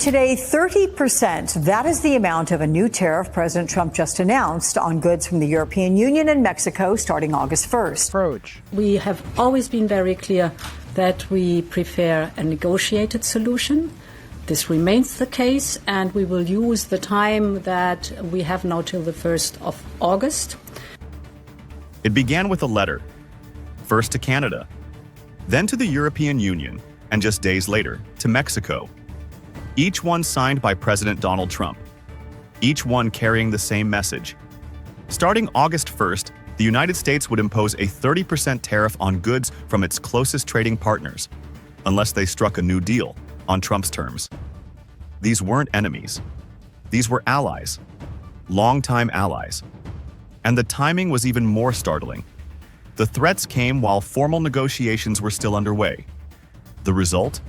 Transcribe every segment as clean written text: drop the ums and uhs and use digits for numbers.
Today, 30%, that is the amount of a new tariff President Trump just announced on goods from the European Union and Mexico starting August 1st. We have always been very clear that we prefer a negotiated solution. This remains the case, and we will use the time that we have now till the 1st of August. It began with a letter, first to Canada, then to the European Union, and just days later, to Mexico. Each one signed by President Donald Trump. Each one carrying the same message. Starting August 1st, the United States would impose a 30% tariff on goods from its closest trading partners, unless they struck a new deal on Trump's terms. These weren't enemies. These were allies, longtime allies. And the timing was even more startling. The threats came while formal negotiations were still underway. The result?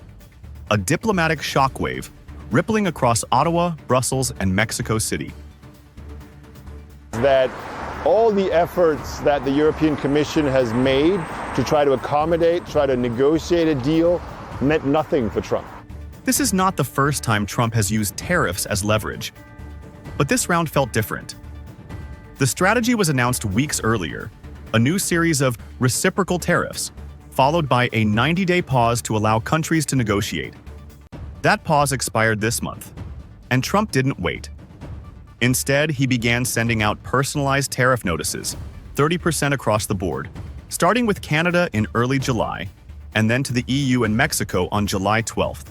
A diplomatic shockwave rippling across Ottawa, Brussels, and Mexico City. That all the efforts that the European Commission has made to try to accommodate, try to negotiate a deal, meant nothing for Trump. This is not the first time Trump has used tariffs as leverage. But this round felt different. The strategy was announced weeks earlier, a new series of reciprocal tariffs, followed by a 90-day pause to allow countries to negotiate. That pause expired this month, and Trump didn't wait. Instead, he began sending out personalized tariff notices, 30% across the board, starting with Canada in early July, and then to the EU and Mexico on July 12th.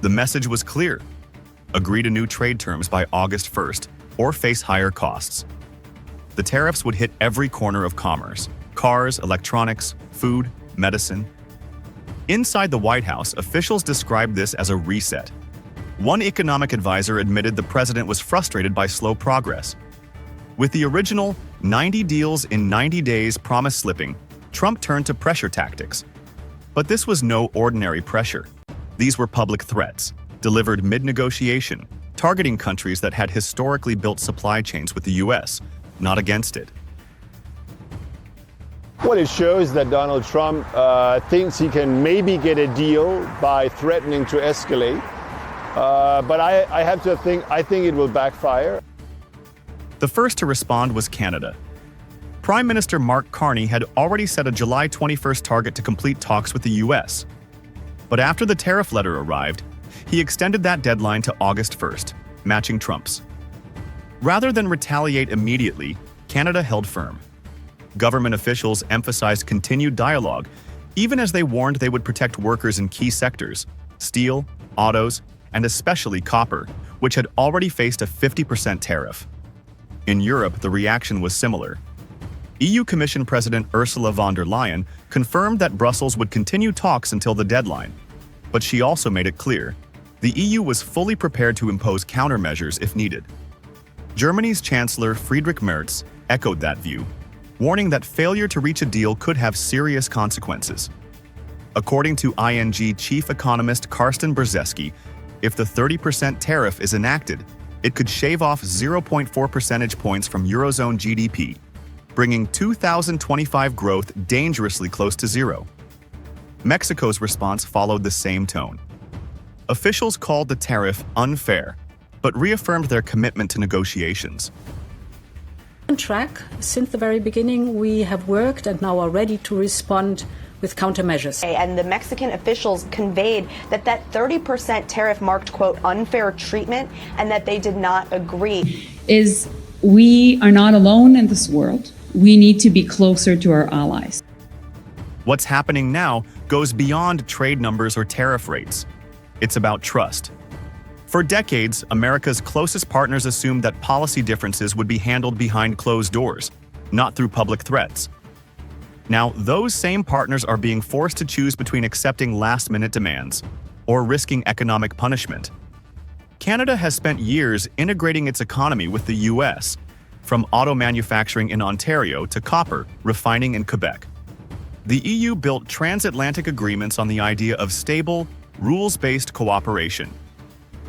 The message was clear: agree to new trade terms by August 1st, or face higher costs. The tariffs would hit every corner of commerce: cars, electronics, food, medicine. Inside the White House, officials described this as a reset. One economic advisor admitted the president was frustrated by slow progress. With the original 90 deals in 90 days promise slipping, Trump turned to pressure tactics. But this was no ordinary pressure. These were public threats, delivered mid-negotiation, targeting countries that had historically built supply chains with the U.S., not against it. What it shows that Donald Trump thinks he can maybe get a deal by threatening to escalate. But I think it will backfire. The first to respond was Canada. Prime Minister Mark Carney had already set a July 21st target to complete talks with the U.S. But after the tariff letter arrived, he extended that deadline to August 1st, matching Trump's. Rather than retaliate immediately, Canada held firm. Government officials emphasized continued dialogue, even as they warned they would protect workers in key sectors: steel, autos, and especially copper, which had already faced a 50% tariff. In Europe, the reaction was similar. EU Commission President Ursula von der Leyen confirmed that Brussels would continue talks until the deadline, but she also made it clear the EU was fully prepared to impose countermeasures if needed. Germany's Chancellor Friedrich Merz echoed that view, warning that failure to reach a deal could have serious consequences. According to ING chief economist Carsten Brzezinski, if the 30% tariff is enacted, it could shave off 0.4 percentage points from Eurozone GDP, bringing 2025 growth dangerously close to zero. Mexico's response followed the same tone. Officials called the tariff unfair, but reaffirmed their commitment to negotiations. On track, since the very beginning, we have worked and now are ready to respond with countermeasures. And the Mexican officials conveyed that 30% tariff marked, quote, unfair treatment, and that they did not agree. We are not alone in this world. We need to be closer to our allies. What's happening now goes beyond trade numbers or tariff rates. It's about trust. For decades, America's closest partners assumed that policy differences would be handled behind closed doors, not through public threats. Now, those same partners are being forced to choose between accepting last-minute demands or risking economic punishment. Canada has spent years integrating its economy with the U.S., from auto manufacturing in Ontario to copper refining in Quebec. The EU built transatlantic agreements on the idea of stable, rules-based cooperation.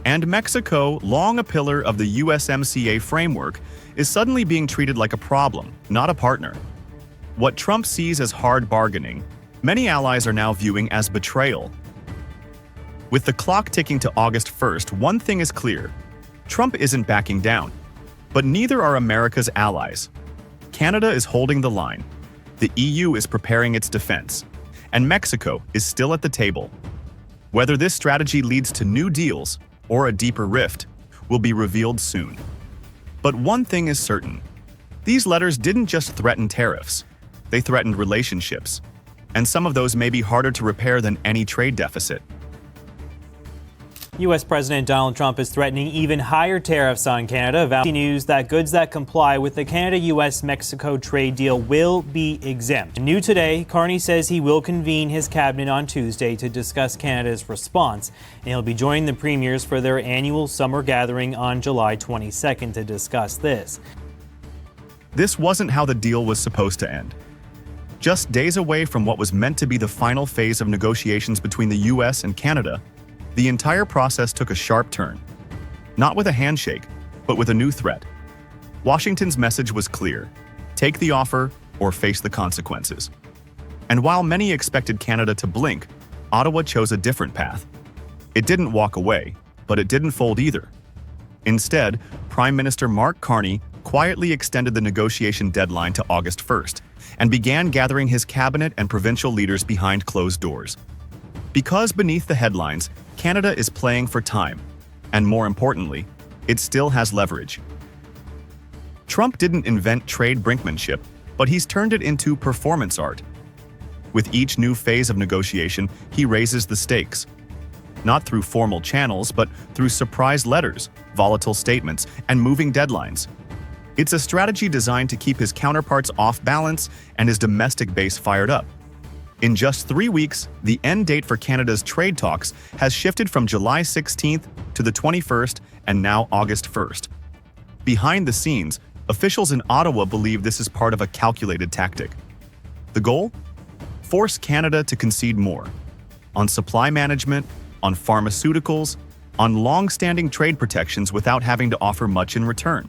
And Mexico, long a pillar of the USMCA framework, is suddenly being treated like a problem, not a partner. What Trump sees as hard bargaining, many allies are now viewing as betrayal. With the clock ticking to August 1st, one thing is clear. Trump isn't backing down, but neither are America's allies. Canada is holding the line, the EU is preparing its defense, and Mexico is still at the table. Whether this strategy leads to new deals or a deeper rift will be revealed soon. But one thing is certain. These letters didn't just threaten tariffs, they threatened relationships, and some of those may be harder to repair than any trade deficit. U.S. President Donald Trump is threatening even higher tariffs on Canada. News that goods that comply with the Canada-U.S.-Mexico trade deal will be exempt. New today, Carney says he will convene his cabinet on Tuesday to discuss Canada's response, and he'll be joining the premiers for their annual summer gathering on July 22nd to discuss this. This wasn't how the deal was supposed to end. Just days away from what was meant to be the final phase of negotiations between the U.S. and Canada, the entire process took a sharp turn. Not with a handshake, but with a new threat. Washington's message was clear: take the offer or face the consequences. And while many expected Canada to blink, Ottawa chose a different path. It didn't walk away, but it didn't fold either. Instead, Prime Minister Mark Carney quietly extended the negotiation deadline to August 1st and began gathering his cabinet and provincial leaders behind closed doors. Because beneath the headlines, Canada is playing for time, and more importantly, it still has leverage. Trump didn't invent trade brinkmanship, but he's turned it into performance art. With each new phase of negotiation, he raises the stakes. Not through formal channels, but through surprise letters, volatile statements, and moving deadlines. It's a strategy designed to keep his counterparts off balance and his domestic base fired up. In just 3 weeks, the end date for Canada's trade talks has shifted from July 16th to the 21st and now August 1st. Behind the scenes, officials in Ottawa believe this is part of a calculated tactic. The goal? Force Canada to concede more. On supply management, on pharmaceuticals, on long-standing trade protections without having to offer much in return.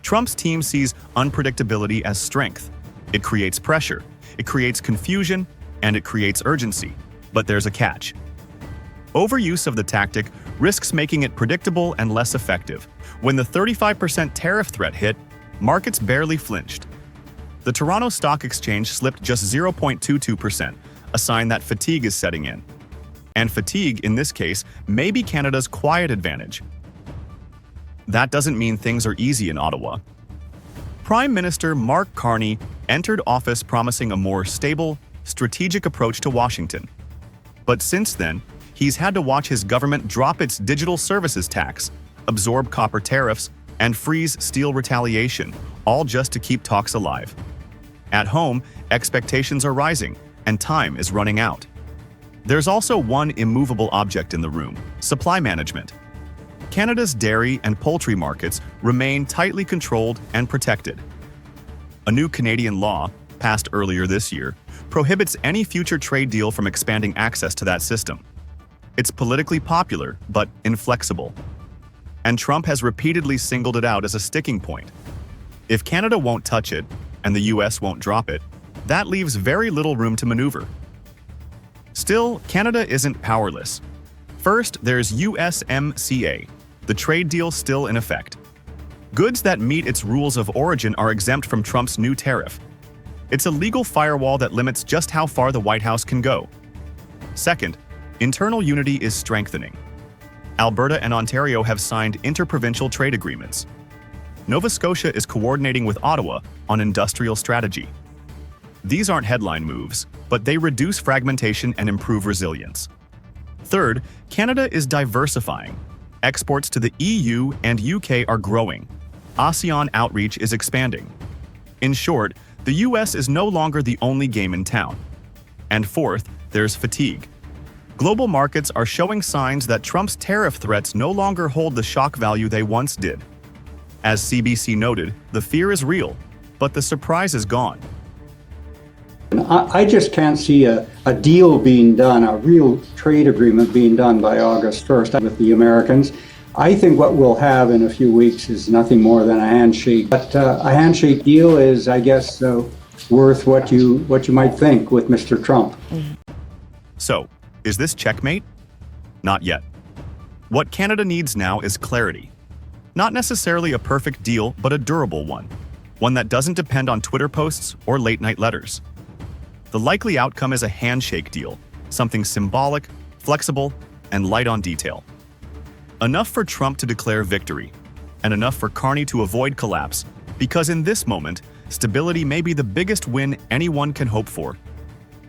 Trump's team sees unpredictability as strength. It creates pressure, it creates confusion, and it creates urgency. But there's a catch. Overuse of the tactic risks making it predictable and less effective. When the 35% tariff threat hit, markets barely flinched. The Toronto Stock Exchange slipped just 0.22%, a sign that fatigue is setting in. And fatigue, in this case, may be Canada's quiet advantage. That doesn't mean things are easy in Ottawa. Prime Minister Mark Carney entered office promising a more stable, strategic approach to Washington. But since then, he's had to watch his government drop its digital services tax, absorb copper tariffs, and freeze steel retaliation, all just to keep talks alive. At home, expectations are rising, and time is running out. There's also one immovable object in the room: supply management. Canada's dairy and poultry markets remain tightly controlled and protected. A new Canadian law, passed earlier this year, prohibits any future trade deal from expanding access to that system. It's politically popular, but inflexible. And Trump has repeatedly singled it out as a sticking point. If Canada won't touch it, and the US won't drop it, that leaves very little room to maneuver. Still, Canada isn't powerless. First, there's USMCA, the trade deal still in effect. Goods that meet its rules of origin are exempt from Trump's new tariff. It's a legal firewall that limits just how far the White House can go. Second, internal unity is strengthening. Alberta and Ontario have signed interprovincial trade agreements. Nova Scotia is coordinating with Ottawa on industrial strategy. These aren't headline moves, but they reduce fragmentation and improve resilience. Third, Canada is diversifying. Exports to the EU and UK are growing. ASEAN outreach is expanding. In short, the US is no longer the only game in town. And fourth, there's fatigue. Global markets are showing signs that Trump's tariff threats no longer hold the shock value they once did. As CBC noted, the fear is real, but the surprise is gone. I just can't see a deal being done, a real trade agreement being done by August 1st with the Americans. I think what we'll have in a few weeks is nothing more than a handshake. But a handshake deal is, I guess, worth what you might think with Mr. Trump. So, is this checkmate? Not yet. What Canada needs now is clarity. Not necessarily a perfect deal, but a durable one. One that doesn't depend on Twitter posts or late-night letters. The likely outcome is a handshake deal, something symbolic, flexible, and light on detail. Enough for Trump to declare victory, and enough for Carney to avoid collapse, because in this moment, stability may be the biggest win anyone can hope for.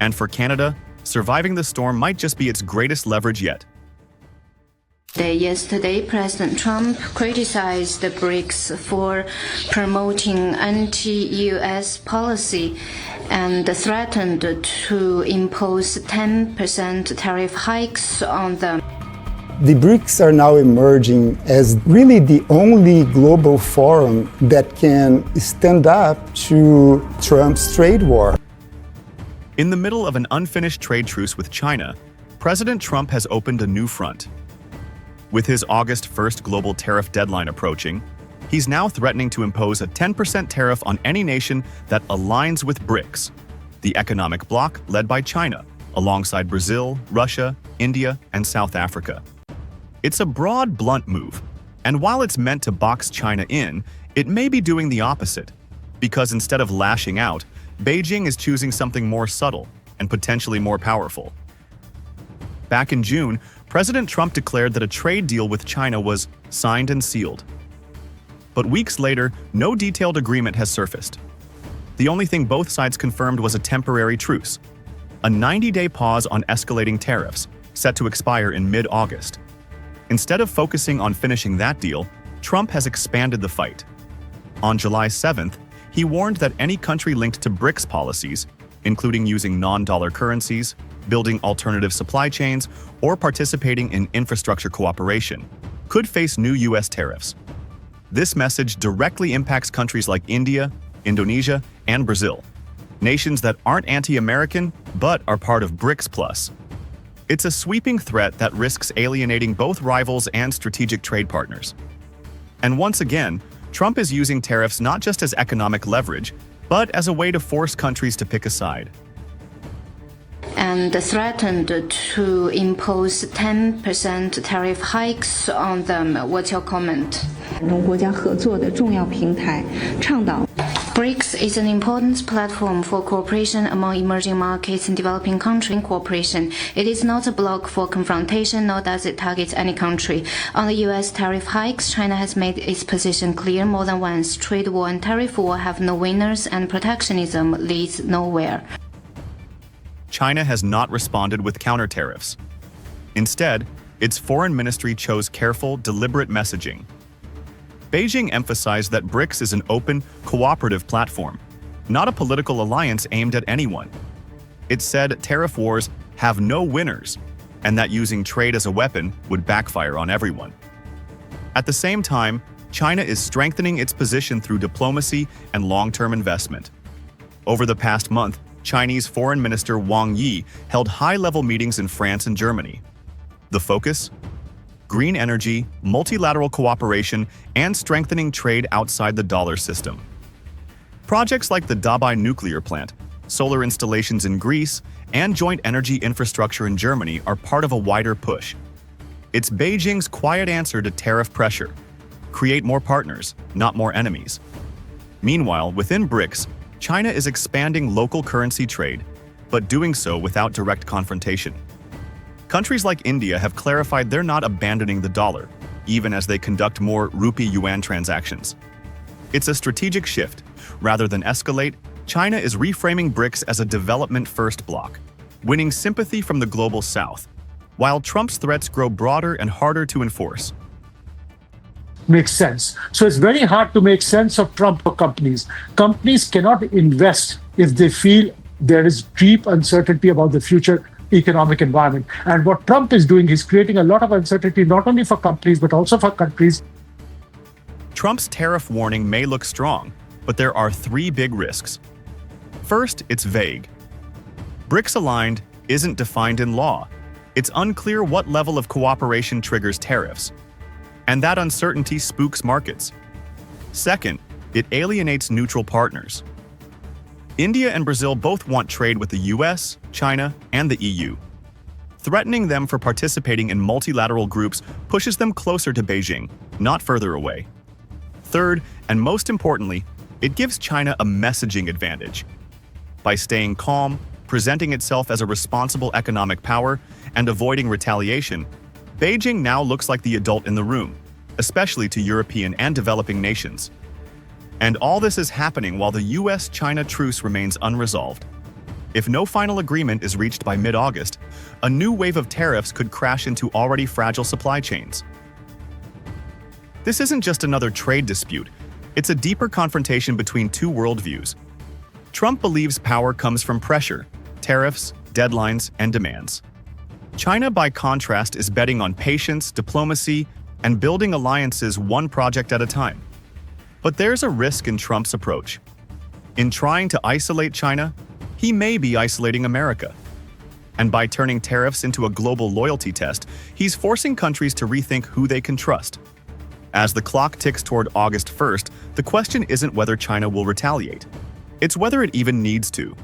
And for Canada, surviving the storm might just be its greatest leverage yet. Yesterday, President Trump criticized the BRICS for promoting anti-U.S. policy and threatened to impose 10% tariff hikes on them. The BRICS are now emerging as really the only global forum that can stand up to Trump's trade war. In the middle of an unfinished trade truce with China, President Trump has opened a new front. With his August 1st global tariff deadline approaching, he's now threatening to impose a 10% tariff on any nation that aligns with BRICS, the economic bloc led by China, alongside Brazil, Russia, India, and South Africa. It's a broad, blunt move, and while it's meant to box China in, it may be doing the opposite, because instead of lashing out, Beijing is choosing something more subtle and potentially more powerful. Back in June, President Trump declared that a trade deal with China was signed and sealed. But weeks later, no detailed agreement has surfaced. The only thing both sides confirmed was a temporary truce, a 90-day pause on escalating tariffs, set to expire in mid-August. Instead of focusing on finishing that deal, Trump has expanded the fight. On July 7th, he warned that any country linked to BRICS policies, including using non-dollar currencies, building alternative supply chains, or participating in infrastructure cooperation, could face new U.S. tariffs. This message directly impacts countries like India, Indonesia, and Brazil, nations that aren't anti-American but are part of BRICS Plus. It's a sweeping threat that risks alienating both rivals and strategic trade partners. And once again, Trump is using tariffs not just as economic leverage, but as a way to force countries to pick a side. And threatened to impose 10% tariff hikes on them. What's your comment? BRICS is an important platform for cooperation among emerging markets and developing countries. Cooperation. It is not a bloc for confrontation, nor does it target any country. On the U.S. tariff hikes, China has made its position clear more than once. Trade war and tariff war have no winners, and protectionism leads nowhere. China has not responded with counter tariffs. Instead, its foreign ministry chose careful, deliberate messaging. Beijing emphasized that BRICS is an open, cooperative platform, not a political alliance aimed at anyone. It said tariff wars have no winners, and that using trade as a weapon would backfire on everyone. At the same time, China is strengthening its position through diplomacy and long-term investment. Over the past month, Chinese Foreign Minister Wang Yi held high-level meetings in France and Germany. The focus? Green energy, multilateral cooperation, and strengthening trade outside the dollar system. Projects like the Dabai nuclear plant, solar installations in Greece, and joint energy infrastructure in Germany are part of a wider push. It's Beijing's quiet answer to tariff pressure. Create more partners, not more enemies. Meanwhile, within BRICS, China is expanding local currency trade, but doing so without direct confrontation. Countries like India have clarified they're not abandoning the dollar, even as they conduct more rupee-yuan transactions. It's a strategic shift. Rather than escalate, China is reframing BRICS as a development-first bloc, winning sympathy from the global south, while Trump's threats grow broader and harder to enforce. Makes sense. So it's very hard to make sense of Trump for companies. Companies cannot invest if they feel there is deep uncertainty about the future economic environment. And what Trump is doing is creating a lot of uncertainty, not only for companies, but also for countries. Trump's tariff warning may look strong, but there are three big risks. First, it's vague. BRICS aligned isn't defined in law. It's unclear what level of cooperation triggers tariffs. And that uncertainty spooks markets. Second, it alienates neutral partners. India and Brazil both want trade with the US, China, and the EU. Threatening them for participating in multilateral groups pushes them closer to Beijing, not further away. Third, and most importantly, it gives China a messaging advantage. By staying calm, presenting itself as a responsible economic power, and avoiding retaliation, Beijing now looks like the adult in the room, especially to European and developing nations. And all this is happening while the US-China truce remains unresolved. If no final agreement is reached by mid-August, a new wave of tariffs could crash into already fragile supply chains. This isn't just another trade dispute, it's a deeper confrontation between two worldviews. Trump believes power comes from pressure, tariffs, deadlines, and demands. China, by contrast, is betting on patience, diplomacy, and building alliances one project at a time. But there's a risk in Trump's approach. In trying to isolate China, he may be isolating America. And by turning tariffs into a global loyalty test, he's forcing countries to rethink who they can trust. As the clock ticks toward August 1st, the question isn't whether China will retaliate. It's whether it even needs to.